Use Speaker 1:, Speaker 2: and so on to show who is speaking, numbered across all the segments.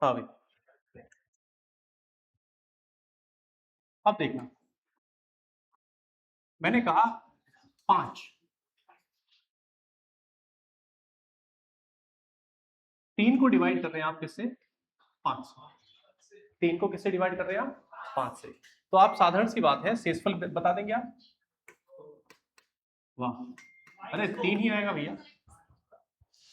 Speaker 1: हाँ भाई, अब देखना, मैंने कहा 5, 3 को डिवाइड कर रहे हैं आप किससे? 5 से। 3 को किससे डिवाइड कर रहे हैं आप? 5 से। तो आप साधारण सी बात है, शेषफल बता देंगे आप? वाह, अरे 3 ही आएगा भैया,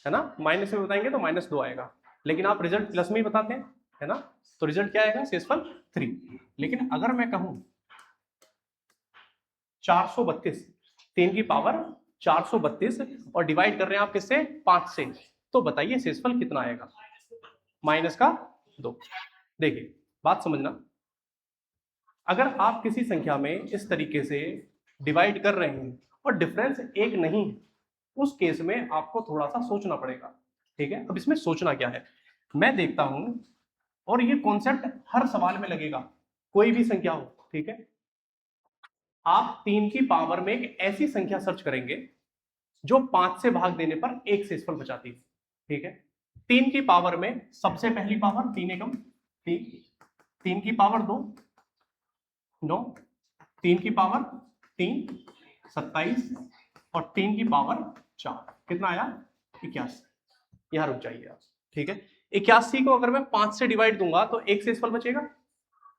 Speaker 1: है ना? माइनस में बताएंगे तो -2 आएगा, लेकिन आप रिजल्ट प्लस में ही बताते हैं, है ना? तो रिजल्ट क्या आएगा? शेषफल 3। लेकिन अगर मैं कहूं 432, 3 की पावर 432 और डिवाइड कर रहे हैं आप किससे? 5 से, तो बताइए शेषफल कितना आएगा? -2। देखिए, बात समझना, अगर आप किसी संख्या में इस तरीके से डिवाइड कर रहे हैं और डिफरेंस एक नहीं है, उस केस में आपको थोड़ा सा सोचना पड़ेगा। ठीक है, अब इसमें सोचना क्या है, मैं देखता हूं, और ये कॉन्सेप्ट हर सवाल में लगेगा, कोई भी संख्या हो। ठीक है, आप 3 की पावर में एक ऐसी संख्या सर्च करेंगे जो 5 से भाग देने पर एक शेषफल बचाती है। ठीक है, 3 की पावर में सबसे पहली पावर 3 एकम 3, 3 की पावर 2 9, 3 की पावर 3 27 और 3 की पावर 4, कितना आया? 81। यहां रुक जाइए आप। ठीक है, 81 को अगर मैं 5 से डिवाइड दूंगा तो एक शेषफल बचेगा।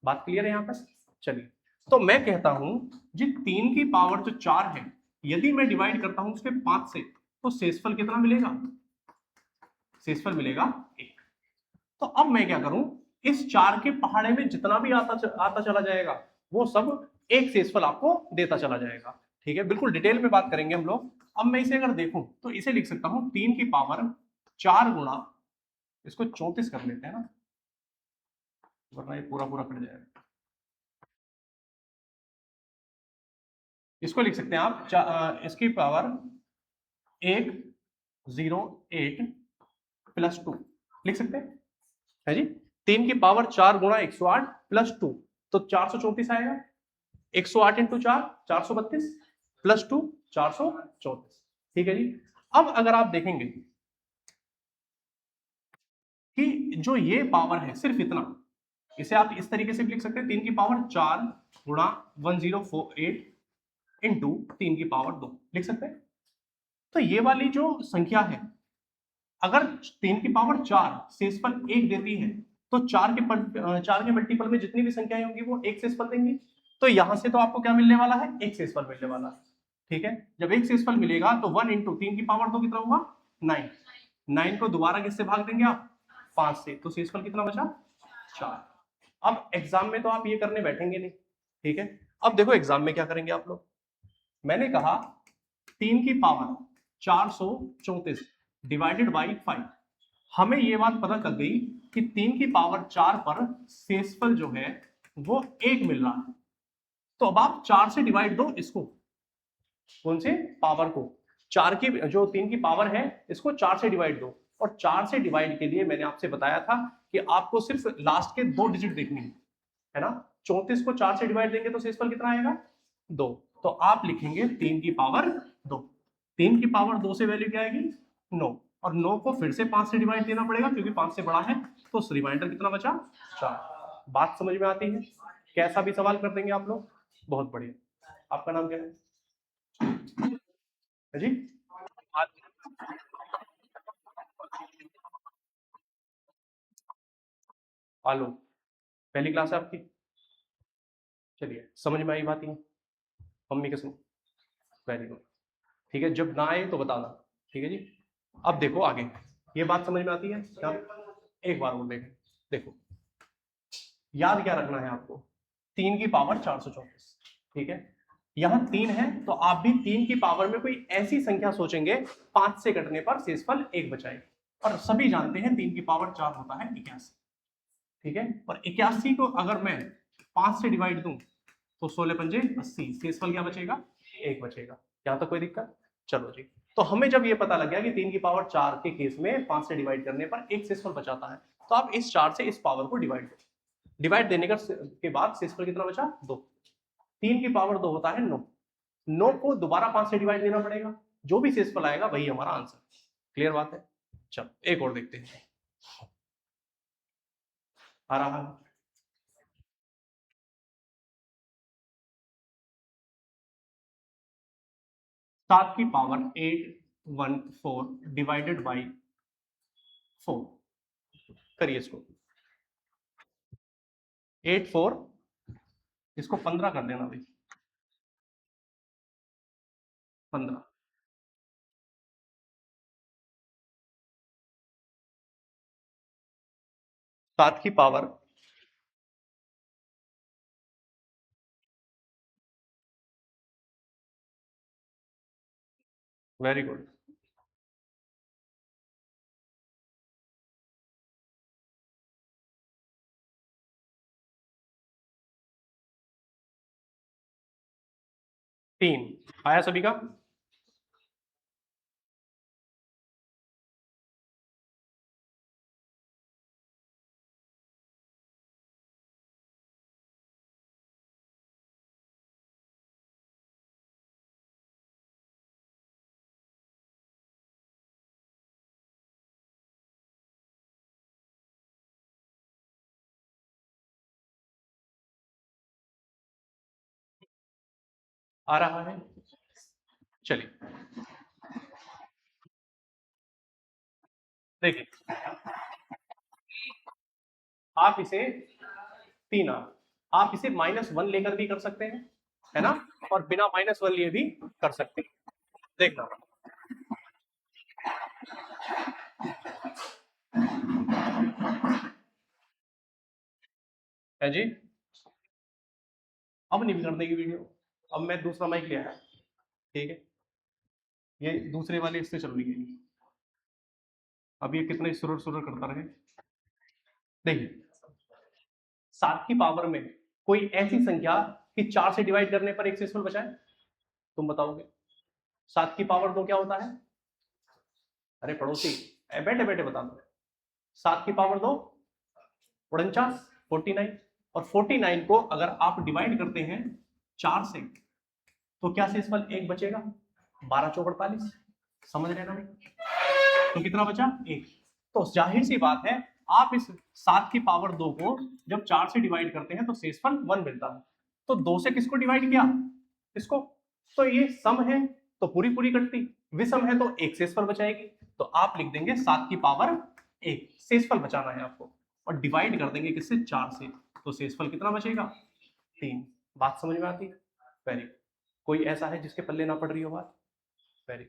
Speaker 1: बात क्लियर है यहां पर? चलिए, तो मैं कहता हूं जी 3 की पावर जो 4 है, यदि मैं डिवाइड करता हूं उसके 5 से, तो शेषफल कितना मिलेगा? शेषफल मिलेगा 1। तो अब मैं क्या करूं, इस 4 के पहाड़े में जितना भी आता चला जाएगा, वो सब एक शेषफल आपको देता चला जाएगा। ठीक है, बिल्कुल डिटेल में बात करेंगे हम लोग। अब मैं इसे अगर देखूं तो इसे लिख सकता हूं 3 की पावर 4 गुणा, इसको 34 कर लेते हैं ना, वरना ये पूरा पूरा कट जाएगा। इसको लिख सकते हैं आप इसकी पावर 108 +2 लिख सकते हैं, है जी। 3 की पावर 4 गुणा 108 +2, तो 434 आएगा। 108 इंटू 4 432 +2 434। ठीक है जी। अब अगर आप देखेंगे कि जो ये पावर है सिर्फ इतना, इसे आप इस तरीके से भी लिख सकते हैं, 3 की पावर 4 गुणा 1048 इंटू 3 की पावर 2 लिख सकते हैं। तो ये वाली जो संख्या है, अगर 3 की पावर 4 शेषफल 1 देती है, तो 4 के मल्टीपल में जितनी भी संख्याएं होंगी वो एक शेषफल देंगी। तो यहां से तो आपको क्या मिलने वाला है? एक शेषफल मिलने वाला है। ठीक है, जब एक शेषफल मिलेगा तो 1 इंटू 3 की पावर 2 कितना हुआ? 9। 9 को दोबारा किससे भाग देंगे आप? 5 से, तो शेषफल कितना बचा? 4। अब एग्जाम में तो आप ये करने बैठेंगे नहीं। ठीक है, अब देखो एग्जाम में क्या करेंगे आप लोग। मैंने कहा 3 की पावर 434 डिवाइडेड बाई 5, हमें ये बात पता चल गई कि 3 की पावर 4 पर शेषफल जो है वो 1 मिल रहा है। तो अब आप 4 से डिवाइड दो इसको, कौन से पावर को? 4 की जो 3 की पावर है, इसको 4 से डिवाइड दो। और 4 से डिवाइड के लिए मैंने आपसे बताया था कि आपको सिर्फ लास्ट के 2 डिजिट देखनी है ना। 34 को 4 से डिवाइड देंगे तो शेषफल कितना आएगा? 2। तो आप लिखेंगे 3 की पावर 2। 3 की पावर 2 से वैल्यू क्या आएगी? 9। और 9 को फिर से 5 से डिवाइड देना पड़ेगा क्योंकि 5 से बड़ा है, तो रिमाइंडर कितना बचा? 4। बात समझ में आती है? कैसा भी सवाल कर देंगे आप लोग। बहुत बढ़िया। आपका नाम क्या है जी? आलो, पहली क्लास है आपकी? चलिए, समझ में आई बात? ये मम्मी के सुनो। Very good. ठीक है, जब ना आए तो बताना। ठीक है जी। अब देखो आगे, ये बात समझ में आती है क्या? एक बार और देखें। देखो, याद क्या रखना है आपको? 3 की पावर 434। ठीक है, यहां 3 है तो आप भी 3 की पावर में कोई ऐसी संख्या सोचेंगे 5 से कटने पर शेषफल 1 बचाएगी। और सभी जानते हैं 3 की पावर 4 होता है 81। ठीक है, और 81 को अगर मैं 5 से डिवाइड दूं तो 16 पंजे 80, शेषफल क्या बचेगा? 1 बचेगा। यहां तक कोई दिक्कत? चलो जी। तो हमें जब ये पता लग गया कि 3 की पावर 4 के केस में 5 से डिवाइड करने पर एक शेषफल बचाता है, तो आप इस 4 से इस पावर को डिवाइड करो। डिवाइड देने के बाद शेषफल कितना बचा? 2। 3 की पावर 2 होता है 9। 9 को दोबारा 5 से डिवाइड देना पड़ेगा, जो भी शेषफल आएगा वही हमारा आंसर। क्लियर बात है? चलो एक और देखते हैं। आ रहा है। 7 की पावर 814 डिवाइडेड बाई 4। करिए इसको। 8 4, इसको 15 कर देना भाई। 15। 7 की पावर। Very good. तीन। आया सभी का? आ रहा है। चलिए देखिए, आप इसे तीन आप इसे -1 लेकर भी कर सकते हैं, है ना? और बिना -1 लिए भी कर सकते हैं। देखना है जी। अब नहीं बिगड़ देगी वीडियो। अब मैं दूसरा माइक ले आया। ठीक है, ये दूसरे वाले इससे चल रही है। अब ये कितने सुरर सुरर करता रहे। देखिए, 7 की पावर में कोई ऐसी संख्या कि 4 से डिवाइड करने पर एक डेसिमल बचा है? तुम बताओगे। 7 की पावर 2 क्या होता है? अरे पड़ोसी, बैठे बैठे बता दो। 7 की पावर 2 49, 49। और 49 को अगर आप डिवाइड करते हैं 4 से, तो क्या शेषफल एक बचेगा? 12 चौक 48। समझ रहे ना भाई? तो कितना बचा? एक। तो जाहिर सी बात है, आप इस 7 की पावर 2 को जब 4 से डिवाइड करते हैं तो शेषफल 1 मिलता है। तो 2 से किसको डिवाइड किया? इसको। तो ये सम है तो पूरी पूरी कटती, विषम है तो एक शेषफल बचाएगी। तो आप लिख देंगे 7 की पावर 1 शेषफल बचाना है आपको, और डिवाइड कर देंगे किससे? 4 से। तो शेषफल कितना बचेगा? 3। बात समझ में आती है? वेरी। कोई ऐसा है जिसके पल्ले ना पड़ रही हो बात? वेरी।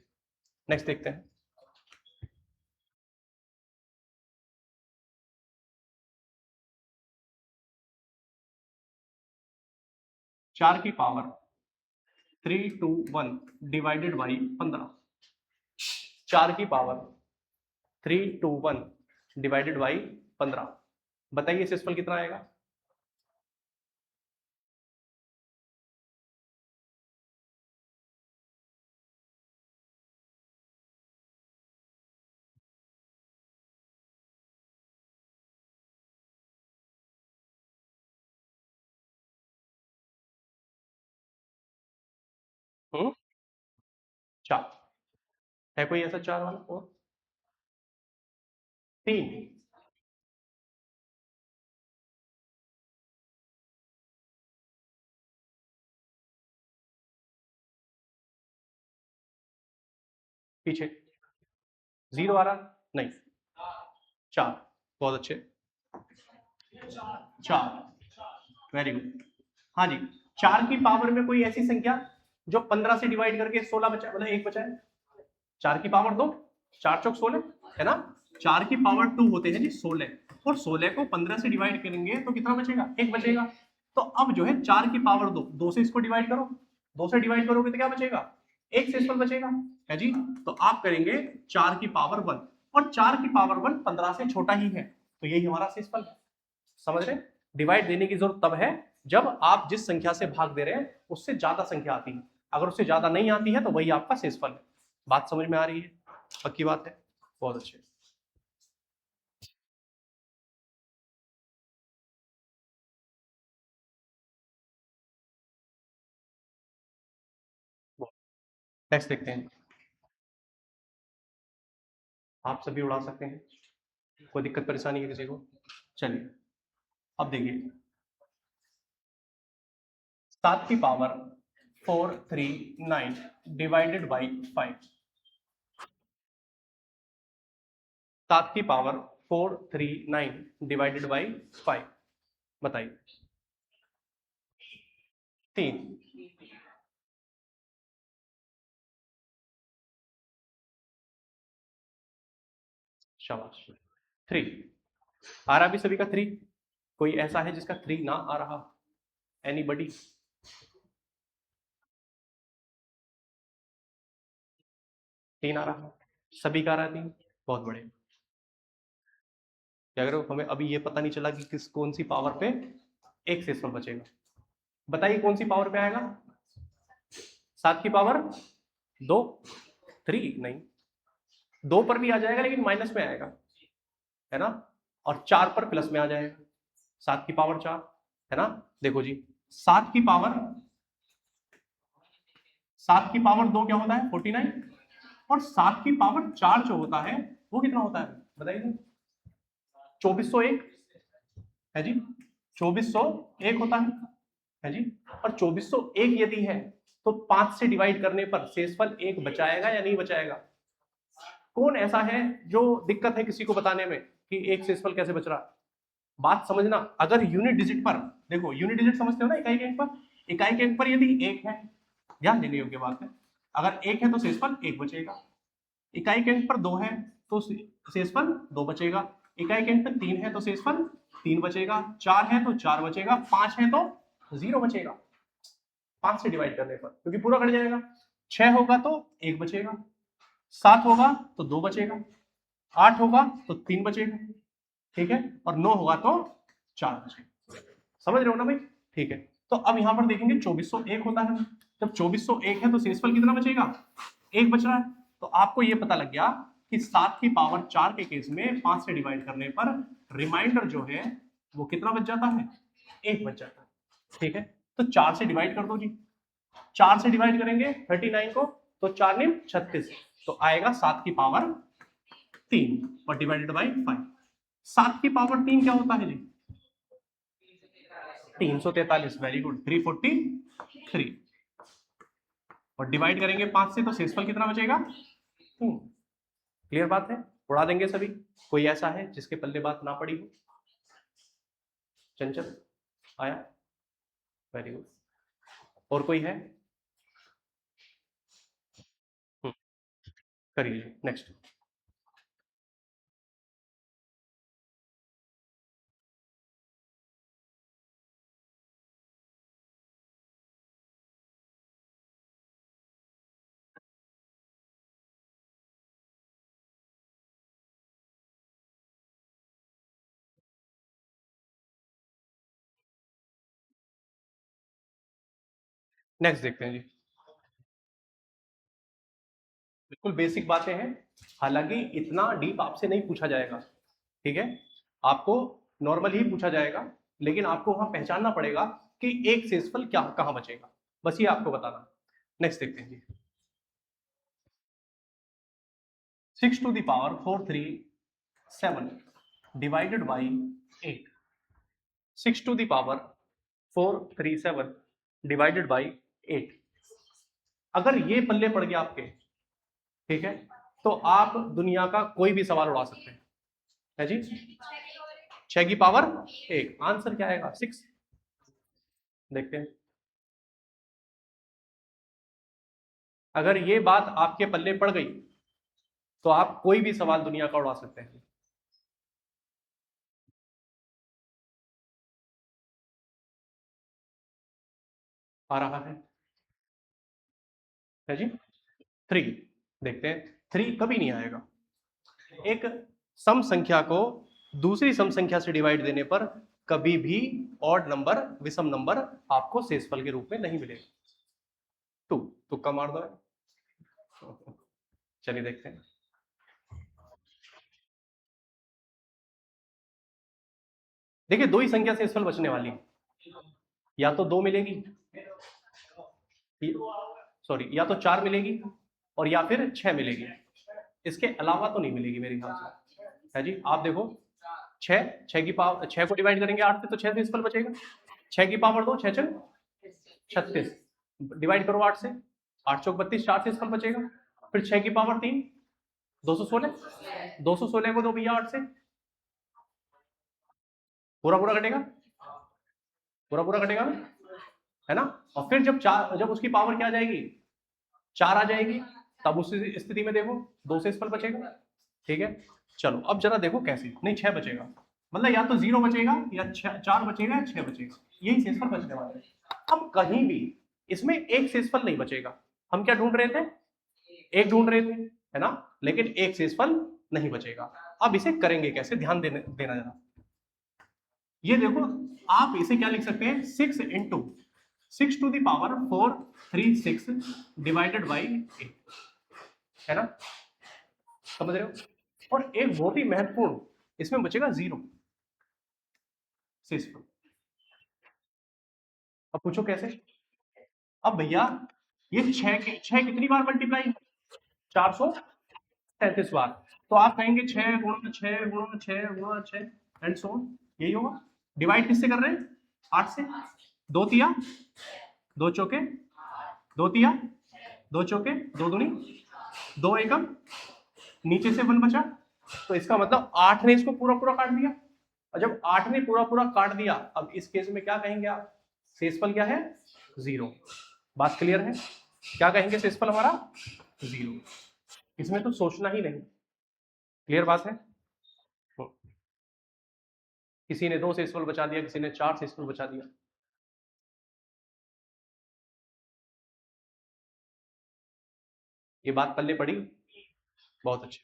Speaker 1: नेक्स्ट देखते हैं। 4 की पावर 3 2 1 डिवाइडेड बाई 15। 4 की पावर 3 2 1 डिवाइडेड बाई 15। बताइए शेषफल कितना आएगा? हम्म, 4। है कोई ऐसा 4 वाला? और 3। पीछे 0 आ रहा? नहीं, 4। बहुत अच्छे। 4। Very good. हाँ जी। 4 की पावर में कोई ऐसी संख्या जो 15 से डिवाइड करके 16 बचा, मतलब एक बचा है? 4 की पावर 2, 4 चौक 16, है ना? 4 की पावर 2 होते हैं जी 16, और 16 को 15 से डिवाइड करेंगे तो कितना बचेगा? एक बचेगा। तो अब जो है 4 की पावर 2, 2 से इसको डिवाइड करो। 2 से डिवाइड करोगे तो क्या बचेगा? एक शेषफल बचेगा, है जी। तो आप करेंगे 4 की पावर 1, और 4 की पावर 1 15 से छोटा ही है, तो यही हमारा शेषफल है। समझ रहे? डिवाइड देने की जरूरत तब है जब आप जिस संख्या से भाग दे रहे हैं उससे ज्यादा संख्या आती है। अगर उससे ज्यादा नहीं आती है तो वही आपका शेषफल है। बात समझ में आ रही है? पक्की बात है। बहुत अच्छे। नेक्स्ट देखते हैं। आप सभी उड़ा सकते हैं, कोई दिक्कत परेशानी है किसी को? चलिए। अब देखिए 7 की पावर 439 डिवाइडेड बाई 5। 7 की पावर 439 डिवाइडेड बाई 5, बताइए। 3। शाबाश। 3 आ रहा भी सभी का 3? कोई ऐसा है जिसका 3 ना आ रहा? एनीबडी? तीन आ रहा? सभी का आ रहा है 3? बहुत बड़े। क्या करो, हमें अभी ये पता नहीं चला कि किस कौन सी पावर पे एक से बचेगा। बताइए कौन सी पावर पे आएगा? 7 की पावर 2? 3 नहीं, 2 पर भी आ जाएगा लेकिन माइनस में आएगा, है ना? और 4 पर प्लस में आ जाएगा। 7 की पावर 4, है ना? देखो जी, 7 की पावर 2 क्या होता है? 49। और 7 की पावर 4 जो होता है वो कितना होता है, बताइए? 2401 है जी, 2401 होता है जी। और 2401 यदि है तो 5 से डिवाइड करने पर शेषफल 1 बचाएगा या नहीं बचाएगा? कौन ऐसा है जो दिक्कत है किसी को बताने में कि एक शेषफल कैसे बच रहा? बात समझना, अगर यूनिट डिजिट पर, देखो यूनिट डिजिट समझते हो ना, इकाई के अंक पर। इकाई के अंक पर यदि 1 है, ध्यान देने योग्य बात है, अगर 1 है तो शेषफल 1 बचेगा। इकाई के अंक पर 2 है तो शेषफल 2 बचेगा। इकाई के अंक पर 3 है तो शेषफल 3 बचेगा। 4 है तो 4 बचेगा। 5 है तो 0 बचेगा 5 से डिवाइड करने पर, क्योंकि पूरा कट जाएगा। 6 होगा तो 1 बचेगा। 7 होगा तो 2 बचेगा। 8 होगा तो 3 बचेगा, ठीक है? और 9 होगा तो 4 बचेगा। समझ रहे हो ना भाई? ठीक है। तो अब यहां पर देखेंगे 2401 होता है। जब 2401 है तो शेषफल कितना बचेगा? 1 बच रहा है। तो आपको यह पता लग गया कि 7 की पावर 4 के केस में 5 से डिवाइड करने पर रिमाइंडर जो है वो कितना बच जाता है? 1 बच जाता है, ठीक है? तो 4 से डिवाइड कर दो जी। 4 से डिवाइड करेंगे 39 को तो 4 निम 36, तो आएगा 7 की पावर 3 और डिवाइडेड बाई 5। 7 की पावर 3 क्या होता है जी? 343। Very good, 343। और डिवाइड करेंगे 5 से तो शेषफल कितना बचेगा? क्लियर बात है? उड़ा देंगे सभी। कोई ऐसा है जिसके पल्ले बात ना पड़ी हो? चंचल आया? Very good. और कोई है? करिए नेक्स्ट। नेक्स्ट देखते हैं जी। बिल्कुल बेसिक बातें हैं, हालांकि इतना डीप आपसे नहीं पूछा जाएगा, ठीक है? आपको नॉर्मल ही पूछा जाएगा, लेकिन आपको वहां पहचानना पड़ेगा कि एक शेषफल क्या कहां बचेगा, बस ये आपको बताना। नेक्स्ट देखते हैं जी। 6 to the power 437 divided by 8। 6 to the power 437 divided by 8। अगर ये पल्ले पड़ गया आपके, ठीक है, तो आप दुनिया का कोई भी सवाल उड़ा सकते हैं, है जी? 6 की पावर 1, आंसर क्या आएगा? 6। देखते हैं। अगर ये बात आपके पल्ले पड़ गई तो आप कोई भी सवाल दुनिया का उड़ा सकते हैं। आ रहा है जी? 3। देखते हैं। 3 कभी नहीं आएगा। एक सम संख्या को दूसरी सम संख्या से डिवाइड देने पर कभी भी ऑड नंबर, विषम नंबर आपको शेषफल के रूप में नहीं मिलेगा। तुक्का मार दो। चलिए देखते हैं। देखिए दो ही संख्या शेषफल बचने वाली है, या तो 2 मिलेगी, सॉरी, या तो 4 मिलेगी और या फिर 6 मिलेगी। इसके अलावा तो नहीं मिलेगी मेरे ख्याल से, है जी? आप देखो छह की पावर, 6 को डिवाइड करेंगे 8 से तो 6 डेसिमल बचेगा। 6 की पावर 2, 6 चल 36, डिवाइड करो 8 से, 8 चौक 32, 4 डेसिमल बचेगा। फिर 6 की पावर 3, 216, 216 को दो भैया 8 से, पूरा पूरा कटेगा, पूरा पूरा कटेगा है ना। और फिर जब उसकी पावर क्या आ जाएगी, 4 आ जाएगी, तब उस स्थिति में देखो 2 डेसिमल बचेगा। ठीक है, चलो अब जरा देखो कैसे, नहीं 6 बचेगा, मतलब या तो 0 बचेगा या 4 बचेगा या 6 बचेगा, यही शेषफल बचने वाला है। अब कहीं भी इसमें एक शेषफल नहीं बचेगा। हम क्या ढूंढ रहे थे, एक ढूंढ रहे थे, है ना, लेकिन एक शेषफल नहीं बचेगा। अब इसे करेंगे कैसे, ध्यान देना जरा। ये देखो, आप इसे क्या लिख सकते हैं, 6 into 6 to the power 436 divided by 8, है ना, समझ रहे हो। और एक बहुत ही महत्वपूर्ण, इसमें बचेगा 0 शेषफल। अब पूछो कैसे। अब भैया ये 6 कितनी बार मल्टीप्लाई, 437 बार, तो आप कहेंगे 6 गुणा 6 गुणा 6 गुणा 6 एंड सो ऑन, यही होगा। डिवाइड किससे कर रहे हैं, 8 से, 2 तिया 2 चौके 2 तिया 2 चौके 2 दूनी 2 एकम, नीचे से 1 बचा, तो इसका मतलब 8 ने इसको पूरा पूरा काट दिया। और जब 8 ने पूरा पूरा काट दिया, अब इस केस में क्या कहेंगे आप, शेषफल क्या है, 0। बात क्लियर है, क्या कहेंगे, शेषफल हमारा 0, इसमें तो सोचना ही नहीं। क्लियर बात है। किसी ने 2 शेषफल बचा दिया, किसी ने 4 शेषफल बचा दिया। ये बात पल्ले पड़ी, बहुत अच्छे।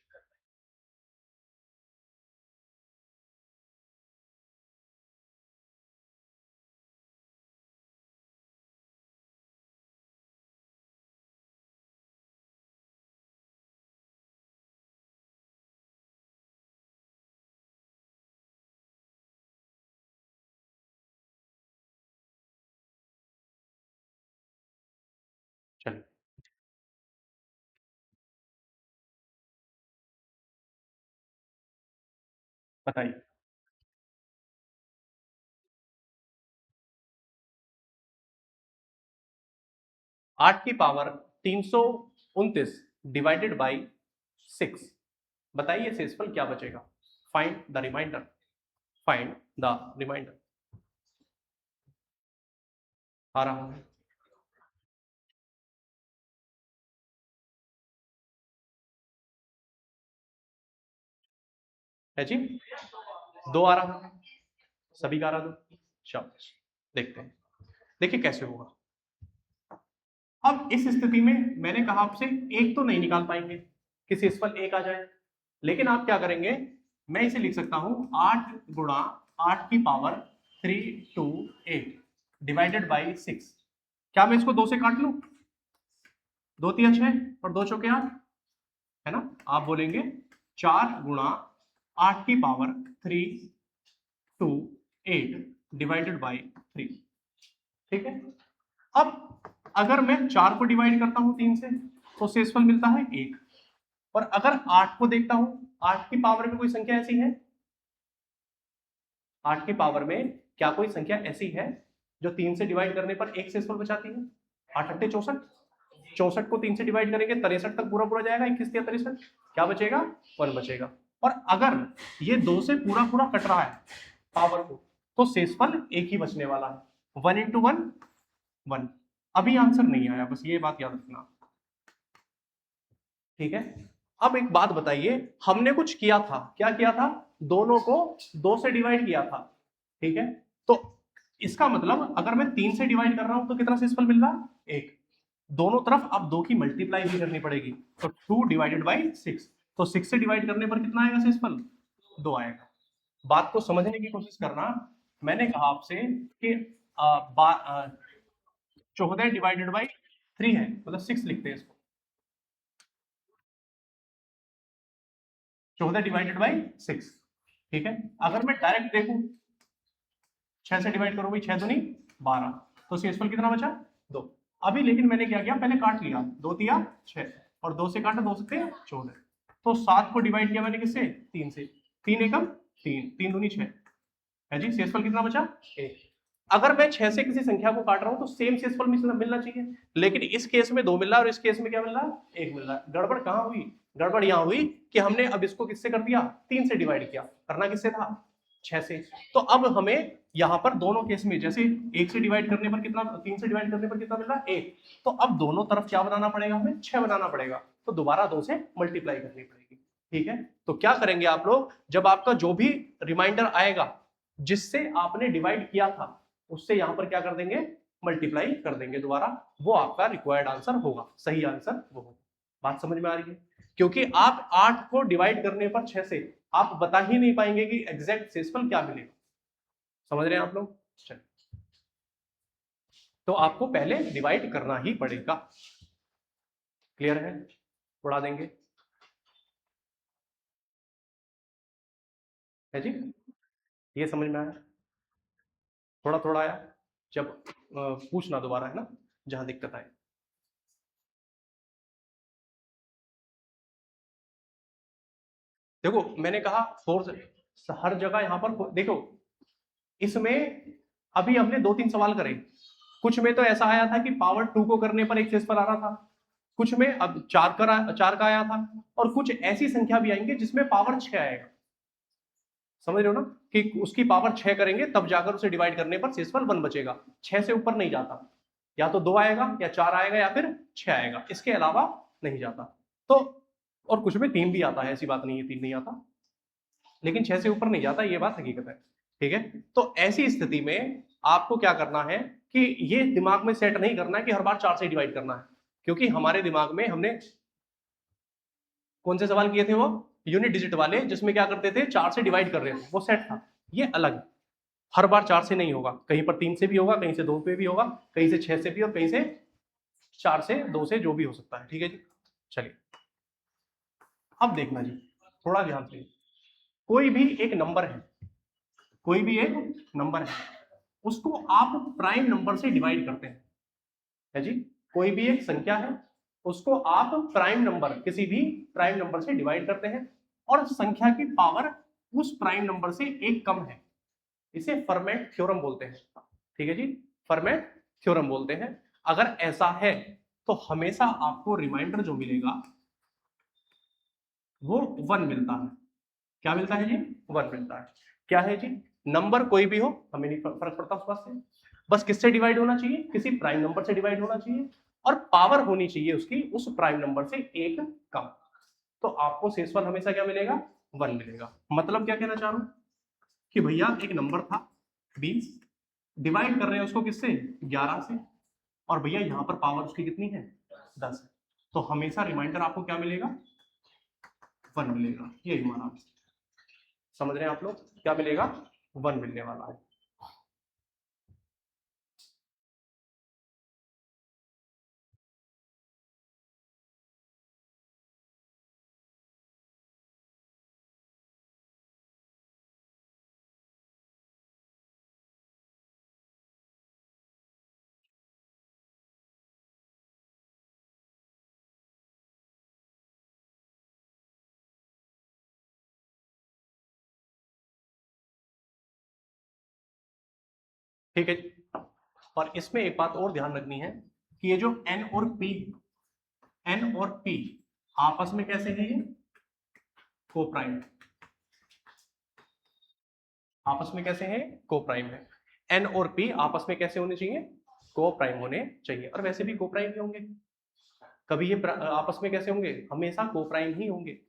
Speaker 1: चलिए बताइए। 8 की पावर 329 डिवाइडेड बाई 6, बताइए शेषफल क्या बचेगा। Find the remainder, find the remainder. आ रहा है, है जी, 2 आ रहा है, सभी का आ रहा 2, चलो देखते हैं, देखिए कैसे होगा। अब इस स्थिति में मैंने कहा आपसे एक तो नहीं निकाल पाएंगे कि शेषफल 1 आ जाए, लेकिन आप क्या करेंगे, मैं इसे लिख सकता हूं 8 गुणा 8 की पावर 328 डिवाइडेड बाई 6। क्या मैं इसको 2 से काट लूं, 2 तिया 6 और 2 चौके 8, है ना। आप बोलेंगे 4 गुणा 8 की पावर 328 डिवाइडेड बाई 3, ठीक है। अब अगर मैं 4 को डिवाइड करता हूं 3 से, तो शेषफल मिलता है 1। और अगर 8 को देखता हूं, 8 की पावर में कोई संख्या ऐसी है, 8 की पावर में क्या कोई संख्या ऐसी है जो 3 से डिवाइड करने पर एक शेषफल बचाती है, 8 अट्ठे 64, 64 को 3 से डिवाइड करेंगे 63 तक पूरा पूरा जाएगा, 21 तिया 63, क्या बचेगा, 1 बचेगा। और अगर ये 2 से पूरा पूरा कट रहा है पावर को, तो शेषफल एक ही बचने वाला है, 1 इंटू 1 1। अभी आंसर नहीं आया, बस ये बात याद रखना, ठीक है। अब एक बात बताइए, हमने कुछ किया था, क्या किया था, दोनों को 2 से डिवाइड किया था, ठीक है। तो इसका मतलब अगर मैं 3 से डिवाइड कर रहा हूं तो कितना शेषफल मिल रहा है, 1। दोनों तरफ अब 2 की मल्टीप्लाई भी करनी पड़ेगी, तो 2 डिवाइडेड बाई 6, तो 6 से डिवाइड करने पर कितना आएगा शेषफल, 2 आएगा। बात को समझने की कोशिश करना। मैंने कहा आपसे कि 14 डिवाइडेड बाई 3 है, मतलब 6 लिखते हैं इसको, 14 डिवाइडेड बाई 6, ठीक है। अगर मैं डायरेक्ट देखूं, 6 से डिवाइड करो भाई, 6 दूनी 12, तो शेषफल कितना बचा, 2। अभी लेकिन मैंने क्या किया, पहले काट लिया, 2 तिया 6 और 2 से काटा, 2 से 14, तो 7 को डिवाइड किया मैंने किससे, 3 से, 3 एकम 3, 3 दूनी 6 है जी। शेषफल कितना बचा? 1। अगर मैं 6 से किसी संख्या को काट रहा हूं तो सेम शेषफल मिलना चाहिए, लेकिन इस केस में 2 मिल रहा है और इस केस में क्या मिल रहा है? 1 मिल रहा है। गड़बड़ कहां हुई? गड़बड़ यहां हुई कि हमने अब इसको किससे कर दिया? 3 से डिवाइड किया। करना किससे था? 6 से। तो अब हमें यहां पर दोनों केस में, जैसे 1 से डिवाइड करने पर कितना, 3 से डिवाइड करने पर कितना मिल रहा है? 1। तो अब दोनों तरफ क्या बनाना पड़ेगा? हमें 6 बनाना पड़ेगा। तो दोबारा 2 से मल्टीप्लाई करनी पड़ेगी। ठीक है, तो क्या करेंगे आप लोग, जब आपका जो भी रिमाइंडर आएगा जिससे आपने डिवाइड किया था, उससे यहां पर क्या कर देंगे? मल्टीप्लाई कर देंगे दोबारा। वो आपका रिक्वायर्ड आंसर होगा, सही आंसर वो होगा। बात समझ में आ रही है? क्योंकि आप 8 को डिवाइड करने पर 6 से आप बता ही नहीं पाएंगे कि एग्जैक्ट शेषफल क्या मिलेगा। समझ रहे हैं आप लोग? चलिए, तो आपको पहले डिवाइड करना ही पड़ेगा। क्लियर है? उड़ा देंगे, है जी? ये समझ में आया? थोड़ा थोड़ा आया? जब पूछना दोबारा, है ना, जहां दिक्कत आए। देखो मैंने कहा फोर्स हर जगह, यहां पर देखो इसमें अभी हमने 2-3 सवाल करे। कुछ में तो ऐसा आया था कि पावर 2 को करने पर एक शेषफल आ रहा था, कुछ में अब 4 का आया था, और कुछ ऐसी संख्या भी आएंगे जिसमें पावर 6 आएगा। समझ रहे हो ना, कि उसकी पावर 6 करेंगे तब जाकर उसे डिवाइड करने पर शेषफल 1 बचेगा। 6 से ऊपर नहीं जाता, या तो 2 आएगा या 4 आएगा या फिर 6 आएगा, इसके अलावा नहीं जाता। तो और कुछ में 3 भी आता है, ऐसी बात नहीं है 3 नहीं आता, लेकिन 6 से ऊपर नहीं जाता, ये बात हकीकत है। ठीक है, तो ऐसी स्थिति में आपको क्या करना है कि ये दिमाग में सेट नहीं करना है कि हर बार 4 से डिवाइड करना है, क्योंकि हमारे दिमाग में हमने कौन से सवाल किए थे? वो यूनिट डिजिट वाले, जिसमें क्या करते थे? 4 से डिवाइड कर रहे थे, वो सेट था। ये अलग, हर बार 4 से नहीं होगा, कहीं पर 3 से भी होगा, कहीं से 2 पे भी होगा, कहीं से 6 से भी, और कहीं से 4 से 2 से, जो भी हो सकता है। ठीक है जी, चलिए अब देखना जी, थोड़ा ध्यान से। कोई भी एक नंबर है, कोई भी एक नंबर है, उसको आप प्राइम नंबर से डिवाइड करते हैं, है जी। कोई भी एक संख्या है, उसको आप प्राइम नंबर, किसी भी प्राइम नंबर से डिवाइड करते हैं, और संख्या की पावर उस प्राइम नंबर से एक कम है। इसे फर्मेट थ्योरम बोलते हैं। ठीक है जी, फर्मेट थ्योरम बोलते हैं। अगर ऐसा है तो हमेशा आपको रिमाइंडर जो मिलेगा वो 1 मिलता है। क्या मिलता है जी? 1 मिलता है। क्या है जी? नंबर कोई भी हो, हमें नहीं फर्क पड़ता उस बात से, बस किससे डिवाइड होना चाहिए? किसी प्राइम नंबर से डिवाइड होना चाहिए, और पावर होनी चाहिए उसकी उस प्राइम नंबर से एक कम। तो आपको शेषफल हमेशा क्या मिलेगा? 1 मिलेगा। मतलब क्या कहना चाह रहा हूं कि भैया एक नंबर था 20, डिवाइड कर रहे हैं उसको किससे? 11 से, और भैया यहां पर पावर उसकी कितनी है? 10 है। तो हमेशा रिमाइंडर आपको क्या मिलेगा? 1 मिलेगा। यही माना, समझ रहे हैं आप लोग? क्या मिलेगा? 1 मिलने वाला है। ठीक है जी, और इसमें एक बात और ध्यान रखनी है कि ये जो एन और पी, एन और पी आपस में कैसे है? ये को प्राइम, आपस में कैसे हैं? को प्राइम है। एन और पी आपस में कैसे होने चाहिए? को प्राइम होने चाहिए, और वैसे भी को प्राइम ही होंगे। कभी ये आपस में कैसे होंगे? हमेशा को प्राइम ही होंगे।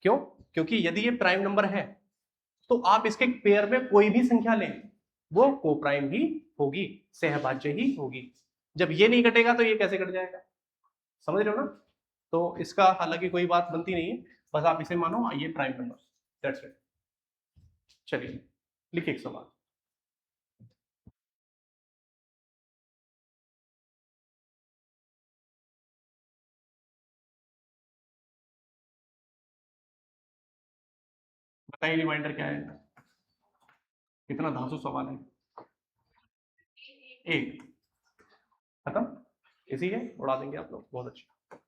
Speaker 1: क्यों? क्योंकि यदि ये प्राइम नंबर है तो आप इसके पेयर में कोई भी संख्या लें, वो को प्राइम ही होगी, सहभाज्य ही होगी। जब ये नहीं कटेगा तो ये कैसे कट जाएगा? समझ रहे हो ना? तो इसका हालांकि कोई बात बनती नहीं है, बस आप इसे मानो ये प्राइम नंबर, दैट्स इट। चलिए लिखिए एक सवाल। बताइए रिमाइंडर क्या है? कितना धांसू सवाल है। एक, खत्म, इसी है, उड़ा देंगे आप लोग, बहुत अच्छा।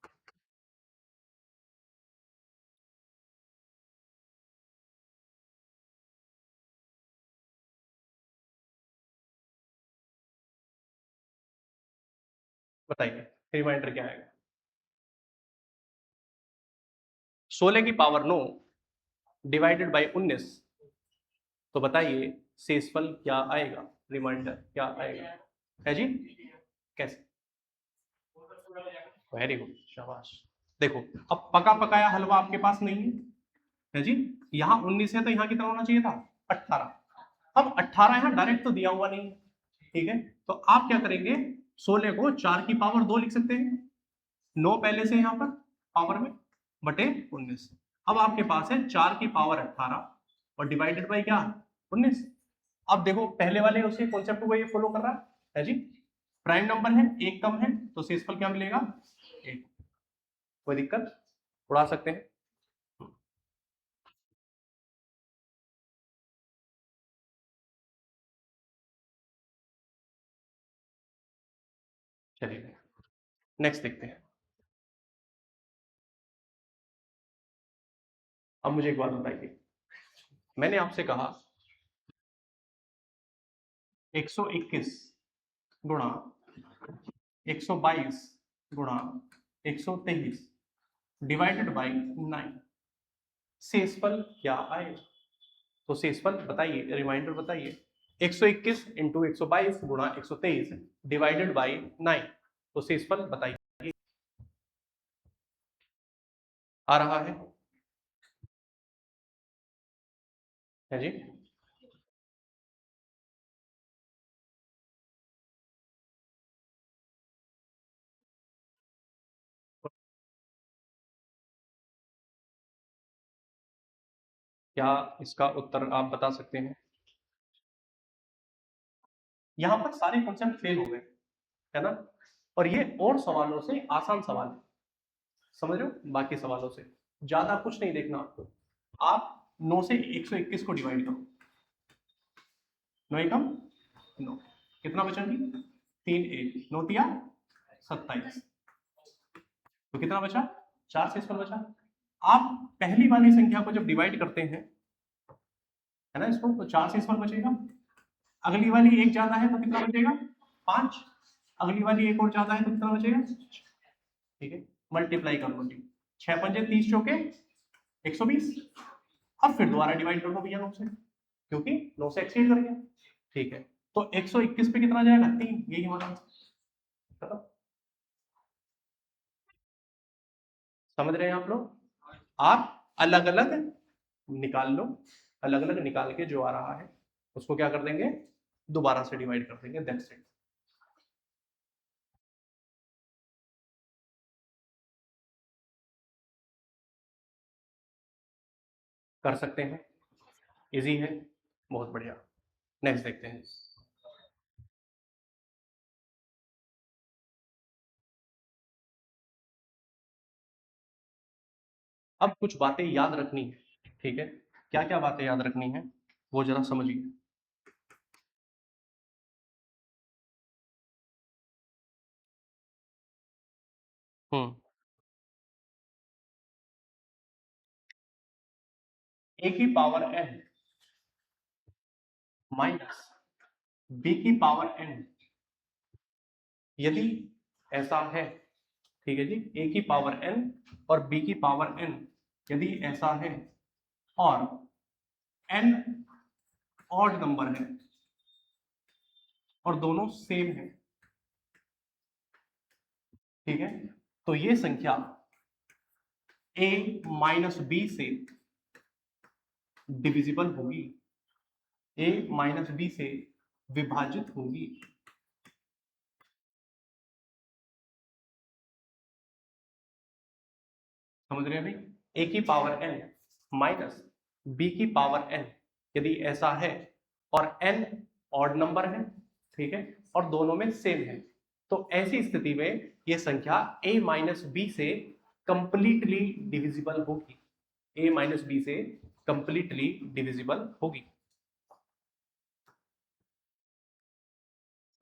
Speaker 1: बताइए रिमाइंडर क्या आएगा? 16 की पावर 9 डिवाइडेड बाई 19, तो बताइए शेषफल क्या आएगा, रिमाइंडर क्या आएगा? है जी, कैसे? वेरी गुड, शाबाश। देखो अब पका पकाया हलवा आपके पास नहीं है जी, यहाँ 19 है तो यहाँ कितना होना चाहिए था? 18। अब 18 यहाँ डायरेक्ट तो दिया हुआ नहीं, ठीक है, तो आप क्या करेंगे, 16 को 4 की पावर 2 लिख सकते हैं, 9 पहले से यहाँ पर पावर में बटे 19। अब आपके पास है 4 की पावर 18 और डिवाइडेड बाई क्या? 19। अब देखो पहले वाले उसके कॉन्सेप्ट को ये फॉलो कर रहा है जी, प्राइम नंबर है, एक कम है, तो शेषफल क्या मिलेगा? 1। कोई दिक्कत? उड़ा सकते हैं। चलिए नेक्स्ट देखते हैं। अब मुझे एक बात बताइए, मैंने आपसे कहा 121 गुणा 122 गुणा 123 डिवाइडेड बाई 9, शेषफल क्या आएगा? तो शेषफल बताइए, रिमाइंडर बताइए। 121 इंटू 122 गुणा 123 डिवाइडेड बाई 9, तो शेषफल बताइए। आ रहा है जी? क्या इसका उत्तर आप बता सकते हैं? यहां पर सारे कॉन्सेप्ट फेल हो गए, है ना, और ये और सवालों से आसान सवाल है, समझ रहे हो, बाकी सवालों से ज्यादा कुछ नहीं देखना आपको। आप 9 से 121 को डिवाइड करो, 9 एकम 9, कितना बचा जी? 3 1 9 तिया 27, तो कितना बचा? 4 से इसमें बचा। आप पहली वाली संख्या को जब डिवाइड करते हैं, है ना, इसको, तो 4 से इसमें बचेगा, अगली वाली एक ज्यादा है तो कितना बचेगा? 5, अगली वाली एक और ज्यादा है तो कितना बचेगा? ठीक है, मल्टीप्लाई कर लो जी, 6 पंजे 30 चौके 120। अब फिर दोबारा डिवाइड कर दो भैया 9 से, क्योंकि 9 से एक्सीड कर गया, ठीक है, तो 121 पे कितना जाएगा? 3, यही हमारा आंसर। समझ रहे हैं आप लोग? आप अलग अलग निकाल लो, अलग अलग निकाल के जो आ रहा है उसको क्या कर देंगे? दोबारा से डिवाइड कर देंगे, दैट्स इट। कर सकते हैं, इजी है, बहुत बढ़िया। नेक्स्ट देखते हैं। अब कुछ बातें याद रखनी है, ठीक है, क्या क्या बातें याद रखनी है वो जरा समझिए। हम्म, ए की पावर एन माइनस बी की पावर एन, यदि ऐसा है, ठीक है जी, ए की पावर एन और बी की पावर एन, यदि ऐसा है और एन ऑड नंबर है और दोनों सेम है, ठीक है, तो ये संख्या ए माइनस बी से डिविजिबल होगी, ए माइनस बी से विभाजित होगी। समझ रहे हैं भाई? ए की पावर एन माइनस बी की पावर एन, यदि ऐसा है और एन ऑड नंबर है, ठीक है, और दोनों में सेम है, तो ऐसी स्थिति में ये संख्या ए माइनस बी से कंप्लीटली डिविजिबल होगी, ए माइनस बी से कंप्लीटली डिविजिबल होगी।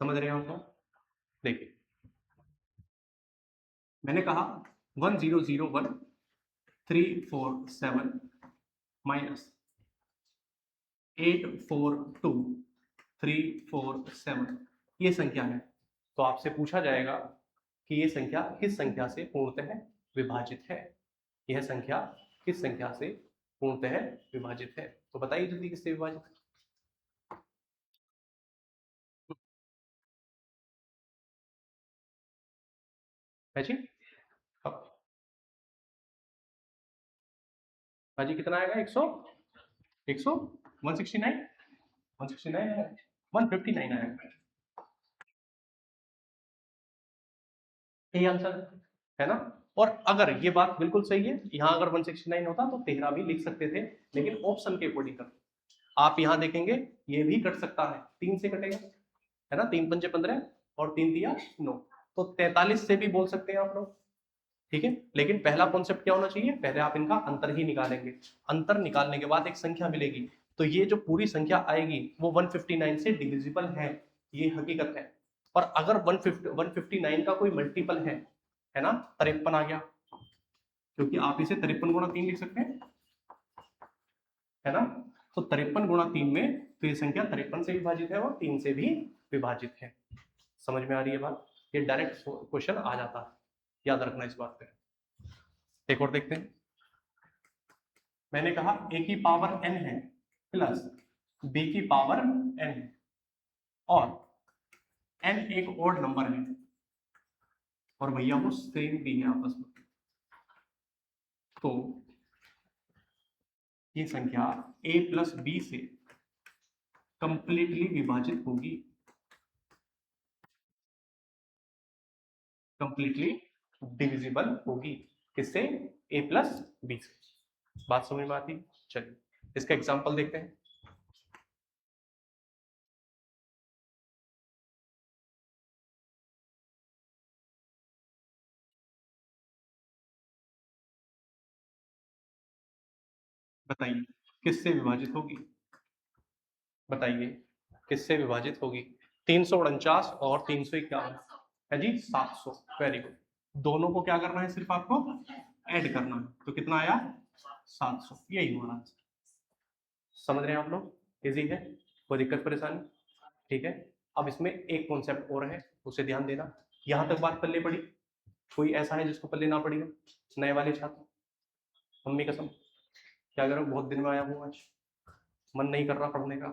Speaker 1: समझ रहे हैं आप लोग? देखिए मैंने कहा 1001347 माइनस 842347, ये संख्या है, तो आपसे पूछा जाएगा कि ये संख्या किस संख्या से पूर्णतः विभाजित है, यह संख्या किस संख्या से पूर्णतः विभाजित है। तो बताइए जल्दी किससे विभाजित है जी। अब भाजी कितना आएगा, 100, 100, 169, 169 आएगा, 159 आएगा, यही आंसर है ना। और अगर ये बात बिल्कुल सही है, यहाँ अगर 169 होता तो 13 भी लिख सकते थे, लेकिन ऑप्शन के अकॉर्डिंग कर, आप यहाँ देखेंगे ये भी कट सकता है, 3 से कटेगा, है ना, 3 पंजे 15 और 3 दिया 9, तो 43 से भी बोल सकते हैं आप लोग, ठीक है। लेकिन पहला कॉन्सेप्ट क्या होना चाहिए, पहले आप इनका अंतर ही निकालेंगे, अंतर निकालने के बाद एक संख्या मिलेगी, तो ये जो पूरी संख्या आएगी वो 159 से डिविजिबल है, ये हकीकत है। और अगर 159 का कोई मल्टीपल है ना, 53 आ गया, क्योंकि आप इसे 53 गुणा 3 लिख सकते हैं, है ना, तो 53 गुणा 3 में तो ये संख्या 53 से विभाजित है और 3 से भी विभाजित है। समझ में आ रही है बात, ये डायरेक्ट क्वेश्चन आ जाता है, याद रखना इस बात पे। एक और देखते हैं, मैंने कहा a की पावर n है प्लस b की पावर n है और n एक ओड नंबर है और भैया वो सेम भी है आपस में, तो ये संख्या a प्लस बी से कंप्लीटली विभाजित होगी, कंप्लीटली डिविजिबल होगी, किससे, a प्लस बी से। बात समझ में आती, चलिए इसका एग्जांपल देखते हैं। बताइए किससे विभाजित होगी, बताइए किससे विभाजित होगी, 349 और 351 है जी, 700, वेरी गुड। दोनों को क्या करना है, सिर्फ आपको ऐड करना है, तो कितना आया, 700, यही हमारा आंसर। समझ रहे हैं आप लोग, इजी है, कोई दिक्कत परेशानी, ठीक है। अब इसमें एक कॉन्सेप्ट और है, उसे ध्यान देना, यहां तक बात पल्ले पड़ी, कोई ऐसा है जिसको पल्ले ना पड़ेगा, नए वाले छात्र, मम्मी कसम, क्या करो, बहुत दिन में आया हूँ आज, मन नहीं कर रहा पढ़ने का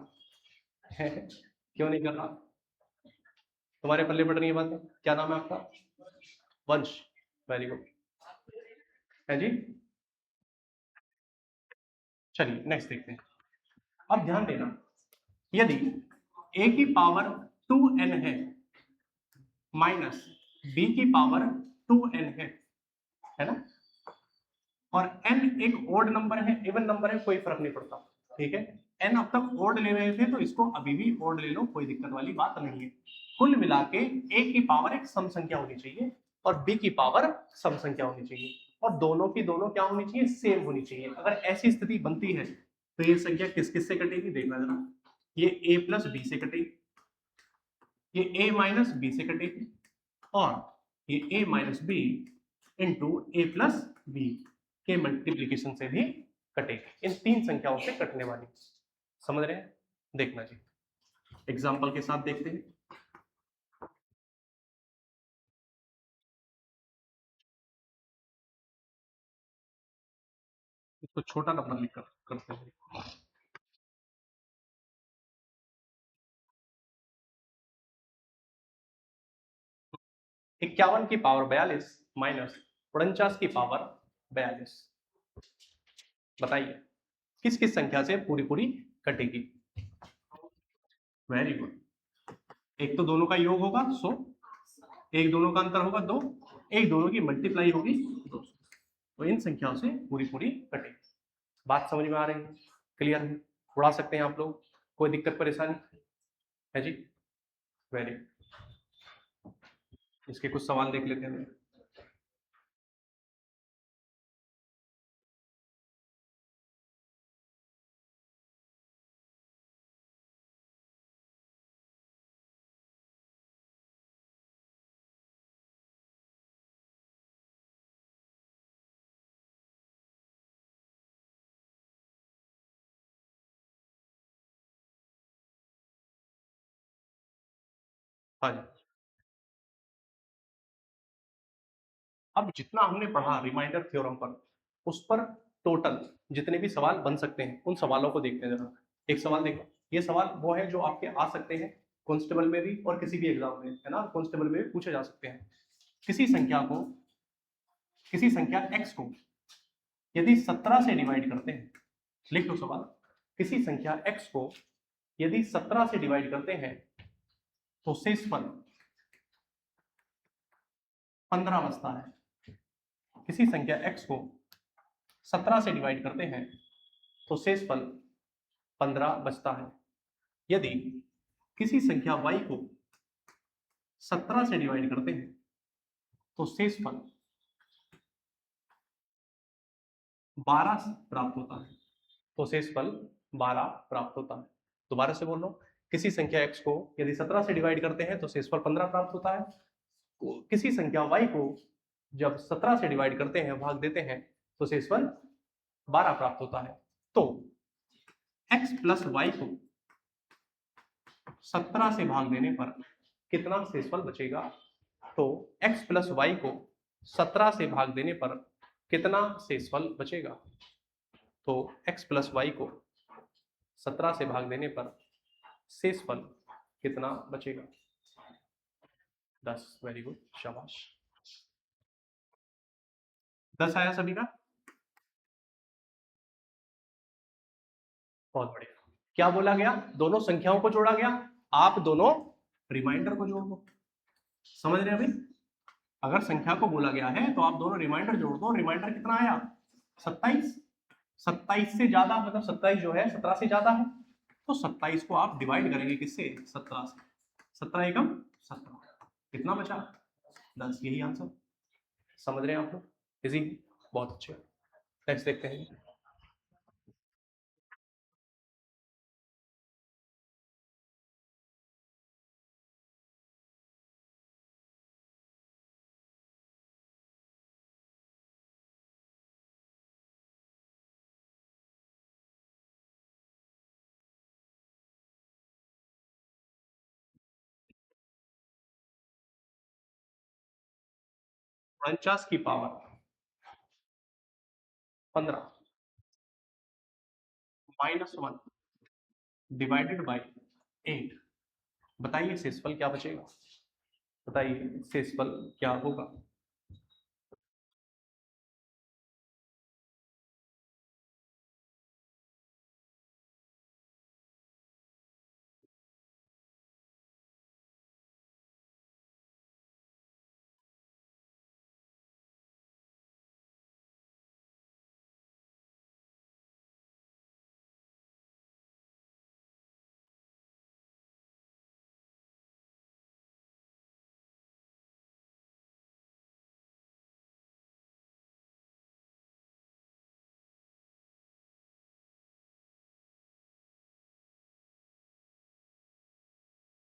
Speaker 1: क्यों नहीं कर रहा, तुम्हारे पल्ले पड़ रही है बातें, क्या नाम है आपका, वंश, वेरी गुड, है जी। चलिए नेक्स्ट देखते हैं, अब ध्यान देना, यदि a की पावर 2n है माइनस b की पावर 2n है ना, और n एक ओड नंबर है, इवन नंबर है, कोई फर्क नहीं पड़ता, ठीक है, n अब तक ओड ले रहे थे तो इसको अभी भी ओड ले लो, कोई दिक्कत वाली बात नहीं है। कुल मिला के a की पावर एक सम संख्या होनी चाहिए और b की पावर सम संख्या होनी चाहिए, और दोनों की दोनों क्या होनी चाहिए, सेम होनी चाहिए। अगर ऐसी स्थिति बनती है तो ये संख्या किस किस से कटेगी, देखना जरा, ये a प्लस बी से कटेगी, ये a माइनस बी से कटेगी, और ये a minus B into A plus B के मल्टीप्लीकेशन से भी कटेगी, इन तीन संख्याओं से कटने वाली। समझ रहे हैं, देखना जी, एग्जाम्पल के साथ देखते हैं। इसको छोटा नंबर लिखकर करते हैं, 51 की पावर 42 माइनस 49 की पावर 42, बताइए किस किस संख्या से पूरी पूरी कटेगी। वेरी गुड, एक तो दोनों का योग होगा 100, एक दोनों का अंतर होगा 2, एक दोनों की मल्टीप्लाई होगी 200, तो इन संख्याओं से पूरी पूरी कटेगी। बात समझ में आ रही है, क्लियर है, उड़ा सकते हैं आप लोग, कोई दिक्कत परेशानी है जी, वेरी, इसके कुछ सवाल देख लेते हैं। हाँ जी, अब जितना हमने पढ़ा रिमाइंडर थ्योरम पर, उस पर टोटल जितने भी सवाल बन सकते हैं उन सवालों को देखते हैं जरा। एक सवाल देखो, ये सवाल वो है जो आपके आ सकते हैं कांस्टेबल में भी और किसी भी एग्जाम में, है ना, कांस्टेबल में भी पूछे जा सकते हैं। किसी संख्या x को यदि 17 से डिवाइड करते हैं, लिख लो सवाल, किसी संख्या x को यदि 17 से डिवाइड करते हैं तो शेषफल 15 बचता है। किसी संख्या x को 17 से डिवाइड करते हैं तो शेषफल 15 बचता है। यदि किसी संख्या y को 17 से डिवाइड करते हैं तो शेषफल 12 प्राप्त होता है। तो शेषफल 12 प्राप्त होता है। दोबारा से बोल लो, किसी संख्या x को यदि 17 से डिवाइड करते हैं तो शेषफल 15 प्राप्त होता है। किसी संख्या y को जब 17 से डिवाइड करते हैं, भाग देते हैं, तो शेषफल 12 प्राप्त होता है। तो x प्लस वाई को 17 से भाग देने पर कितना शेषफल बचेगा? तो x प्लस वाई को 17 से भाग देने पर कितना शेषफल बचेगा? तो x प्लस वाई को 17 से भाग देने पर शेषफल कितना बचेगा? 10। वेरी गुड, शाबाश। 10 आया सभी का? बहुत बढ़िया। क्या बोला गया? दोनों संख्याओं को जोड़ा गया, आप दोनों रिमाइंडर को जोड़ दो। समझ रहे हैं अभी? अगर संख्या को बोला गया है तो आप दोनों रिमाइंडर जोड़ दो। रिमाइंडर कितना आया? 27। 27 से ज्यादा, मतलब 27 जो है 17 से ज्यादा है, तो 27 को आप डिवाइड करेंगे किससे? 17 से। 17 एकम 17, कितना बचा? 10। यही आंसर। समझ रहे हैं आप लोग? इजी, बहुत अच्छे। नेक्स्ट देखते हैं। उनचास की पावर 15 -1 डिवाइडेड बाई 8। बताइए शेषफल क्या बचेगा? बताइए शेषफल क्या होगा?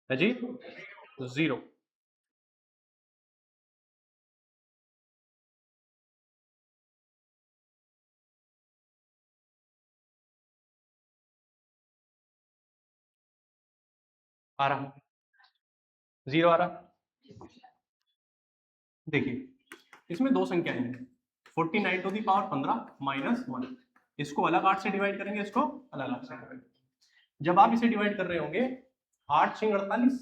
Speaker 1: है जी, 0। आ रहा, 0 आ रहा। देखिए, इसमें दो संख्याएं हैं, 49 टू दी पावर 15 -1। इसको अलग 8 से डिवाइड करेंगे, इसको अलग 8 से डिवाइड। जब आप इसे डिवाइड कर रहे होंगे 8 6 48,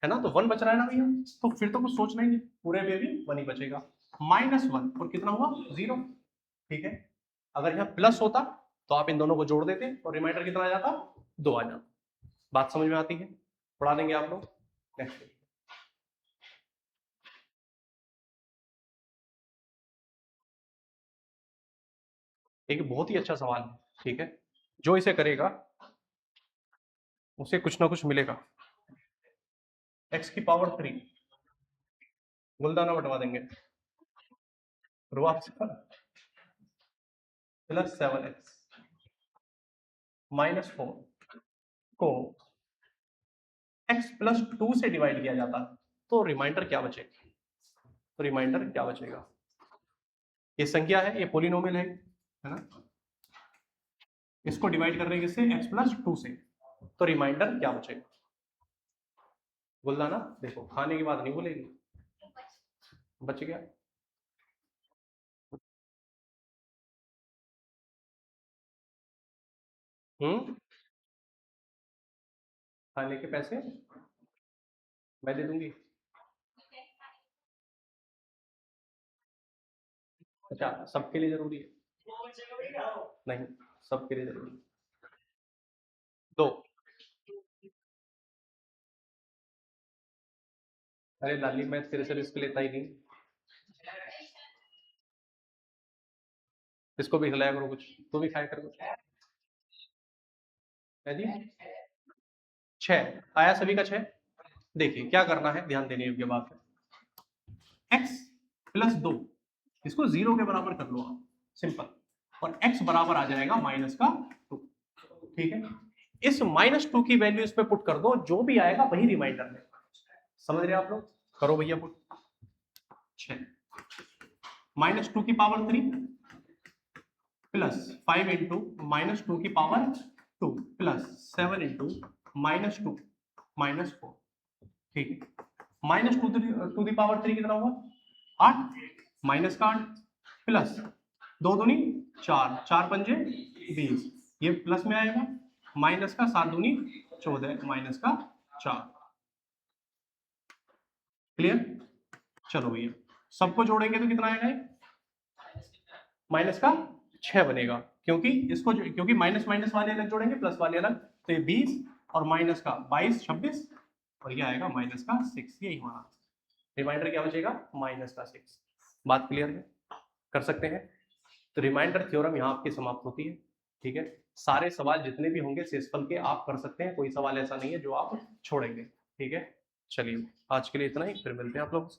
Speaker 1: है ना, तो 1 बच रहा है ना भैया, तो फिर तो कुछ सोचना ही नहीं, पूरे में भी 1 ही बचेगा। -1 और कितना हुआ? 0। ठीक है, अगर यहाँ प्लस होता तो आप इन दोनों को जोड़ देते और रिमाइंडर कितना आ जाता? 2 आ जाता। बात समझ में आती है? पढ़ा देंगे आप लोग। नेक्स्ट, एक बहुत ही अच्छा सवाल है, ठीक है, जो इसे करेगा उसे कुछ ना कुछ मिलेगा। x की पावर 3, गुलदाना बटवा देंगे, रुआब से +7x -4 को x +2 से डिवाइड किया जाता है, तो रिमाइंडर क्या बचेगा? तो रिमाइंडर क्या बचेगा? ये संख्या है, ये पोलिनोमियल है ना, इसको डिवाइड कर रहे हैं किससे? x +2 से, तो रिमाइंडर क्या बचेगा? गुलदाना देखो, खाने की बात नहीं बोलेगी, बच गया। खाने के पैसे मैं दे दूंगी। अच्छा, सबके लिए जरूरी है? नहीं, सबके लिए जरूरी है। दो। अरे लाली, मैं तेरे से रिस्क लेता ही नहीं। इसको भी खिलाया करो कुछ, तू भी खाया कर कुछ। है जी। 6 आया, सभी का 6। देखिए क्या करना है, ध्यान देने योग्य बात है। x प्लस 2, इसको 0 के बराबर कर लो आप, सिंपल। और x बराबर आ जाएगा माइनस का 2। ठीक है, इस -2 की वैल्यू इस पे पुट कर दो, जो भी आएगा वही रिमाइंडर में। समझ रहे आप लोग? करो भैया पुट। 6 -2 की पावर 3 प्लस 5 इंटू -2 की पावर 2 प्लस 7 इंटू -2 -4। ठीक है, -2 टू दी पावर 3 कितना हुआ? 8, माइनस का 8 प्लस 2 दूनी 4, 4 पंजे 20, ये प्लस में आएगा। माइनस का 7 दूनी 14, माइनस का 4। क्लियर? चलो भैया, सबको जोड़ेंगे तो कितना आएगा? माइनस का 6 बनेगा, क्योंकि इसको क्योंकि माइनस माइनस वाले अलग जोड़ेंगे, प्लस वाले अलग, तो ये 20 और माइनस का 22 26, और ये आएगा माइनस का 6। यही होना, रिमाइंडर क्या बचेगा? माइनस का 6। बात क्लियर है? कर सकते हैं? तो रिमाइंडर थ्योरम यहाँ आपकी समाप्त होती है। ठीक है, सारे सवाल जितने भी होंगे शेषफल के आप कर सकते हैं, कोई सवाल ऐसा नहीं है जो आप छोड़ेंगे। ठीक है, चलिए आज के लिए इतना ही, फिर मिलते हैं आप लोग।